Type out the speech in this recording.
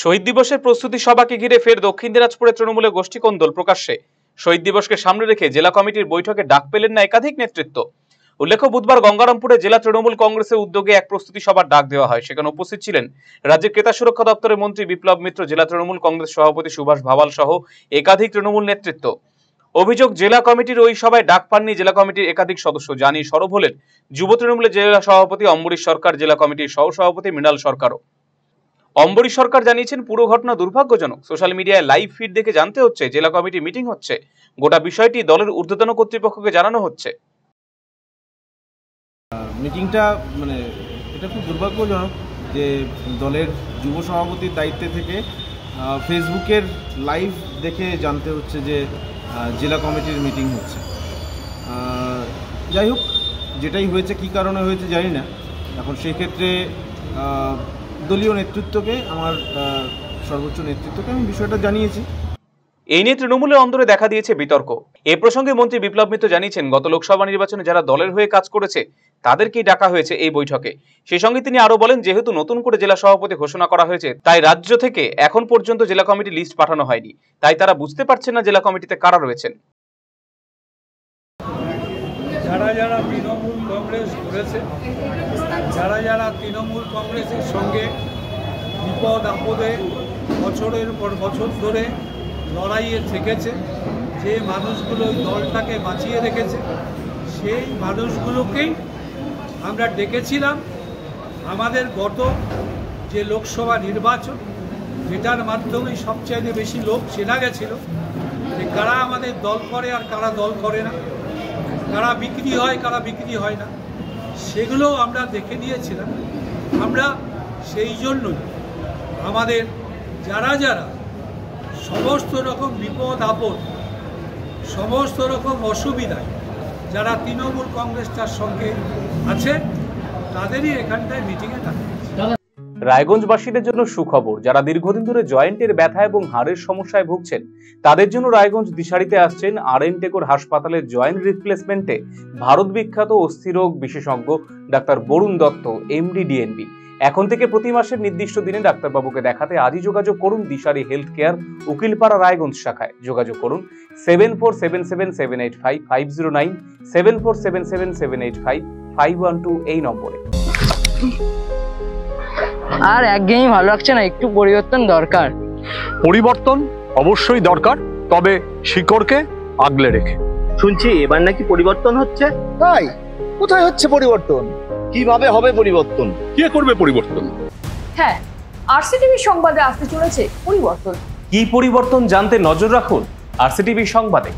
শহীদ দিবসের প্রস্তুতি সভাকে ঘিরে ফের দক্ষিণ দিনাজপুরে তৃণমূলের গোষ্ঠী কোন্দল প্রকাশ্যে। শহীদ দিবসকে সামনে রেখে জেলা কমিটির বৈঠকে ডাক পেলেন না একাধিক নেতৃত্ব। উল্লেখ্য, বুধবার গঙ্গারামপুরে জেলা তৃণমূল কংগ্রেসের উদ্যোগে এক প্রস্তুতি সভার ডাক দেওয়া হয়। সেখানে উপস্থিত ছিলেন রাজ্যের ক্রেতা সুরক্ষা দপ্তরের মন্ত্রী বিপ্লব মিত্র, জেলা তৃণমূল কংগ্রেস সভাপতি সুভাষ ভাওয়াল সহ একাধিক তৃণমূল নেতৃত্ব। অভিযোগ, জেলা কমিটির ওই সভায় ডাক পাননি জেলা কমিটির একাধিক সদস্য। জানিয়ে সরব হলেন যুব তৃণমূলের জেলা সভাপতি অম্বরীশ সরকার, জেলা কমিটির সহ সভাপতি মৃণাল সরকারও। অম্বরীশ সরকার জানিয়েছেন, পুরো ঘটনা দুর্ভাগ্যজনক। সোশ্যাল মিডিয়ায় লাইভ ফিড দেখে জানতে হচ্ছে জেলা কমিটি মিটিং হচ্ছে। গোটা বিষয়টি দলের ঊর্ধ্বতন কর্তৃপক্ষকে জানানো হচ্ছে। মিটিংটা এটা খুব দুর্ভাগ্যজনক যে দলের যুব সভাপতির দায়িত্বে থেকে ফেসবুকের লাইভ দেখে জানতে হচ্ছে যে জেলা কমিটির মিটিং হচ্ছে। যাই হোক, যেটাই হয়েছে, কী কারণে হয়েছে জানি না। এখন সেই ক্ষেত্রে দলীয় নেতৃত্বকে, আমার সর্বোচ্চ নেতৃত্বকে আমি বিষয়টা জানিয়েছি। এই নিয়ে তৃণমূলের অন্দরে দেখা দিয়েছে বিতর্ক। এ প্রসঙ্গে মন্ত্রী বিপ্লব মিত্র জানিয়েছেন, গত লোকসভা নির্বাচনে যারা দলের হয়ে কাজ করেছে তাদেরকেই ডাকা হয়েছে এই বৈঠকে। সেই সঙ্গে তিনি আরো বলেন, যেহেতু নতুন করে জেলা সভাপতি ঘোষণা করা হয়েছে, তাই রাজ্য থেকে এখন পর্যন্ত জেলা কমিটি লিস্ট পাঠানো হয়নি। তাই তারা বুঝতে পারছেন না জেলা কমিটিতে কারা রয়েছেন। যারা যারা তৃণমূল কংগ্রেস করেছে, যারা যারা তৃণমূল কংগ্রেসের সঙ্গে বিপদ আপদে বছরের পর বছর ধরে লড়াইয়ে থেকেছে, যে মানুষগুলো ওই দলটাকে বাঁচিয়ে রেখেছে, সেই মানুষগুলোকেই আমরা ডেকেছিলাম। আমাদের গত যে লোকসভা নির্বাচন, যেটার মাধ্যমে সবচাইতে বেশি লোক চেনা গেছিল যে কারা আমাদের দল করে আর কারা দল করে না, কারা বিক্রি হয় কারা বিক্রি হয় না, সেগুলো আমরা দেখে নিয়েছিলাম। আমরা সেই জন্যই আমাদের যারা যারা সমস্ত রকম বিপদ আপদ, সমস্ত রকম অসুবিধায় যারা তৃণমূল কংগ্রেসটার সঙ্গে আছে, তাদেরই এখানটায় মিটিংয়ে থাকে। রায়গঞ্জবাসীদের জন্য সুখবর। যারা দীর্ঘদিন ধরে জয়েন্টের ব্যথা এবং হাড়ের সমস্যায় ভুগছেন, তাদের জন্য রায়গঞ্জ দিশারিতে আসছেন আর.এন. টেকর হাসপাতালের জয়েন্ট রিপ্লেসমেন্টে ভারত বিখ্যাত অস্থিরোগ বিশেষজ্ঞ doctor Barun Dutta, MD, DNB. এখন থেকে প্রতি মাসের নির্দিষ্ট দিনে ডাক্তারবাবুকে দেখাতে আজই যোগাযোগ করুন দিশারি হেলথ কেয়ার, উকিলপাড়া, রায়গঞ্জ শাখায়। যোগাযোগ করুন 7477785509, 7477785512 এই নম্বরে। আর একঘেয়েমি ভালো লাগছে না, একটু পরিবর্তন দরকার। পরিবর্তন অবশ্যই দরকার, তবে শিকড়কে আগলে রেখে। শুনছি এবার নাকি পরিবর্তন হচ্ছে। তাই? কোথায় হচ্ছে পরিবর্তন? কিভাবে হবে পরিবর্তন? কে করবে পরিবর্তন? হ্যাঁ, আরসিটিভি সংবাদে আসতে চলেছে পরিবর্তন। কি পরিবর্তন জানতে নজর রাখুন আরসিটিভি সংবাদে।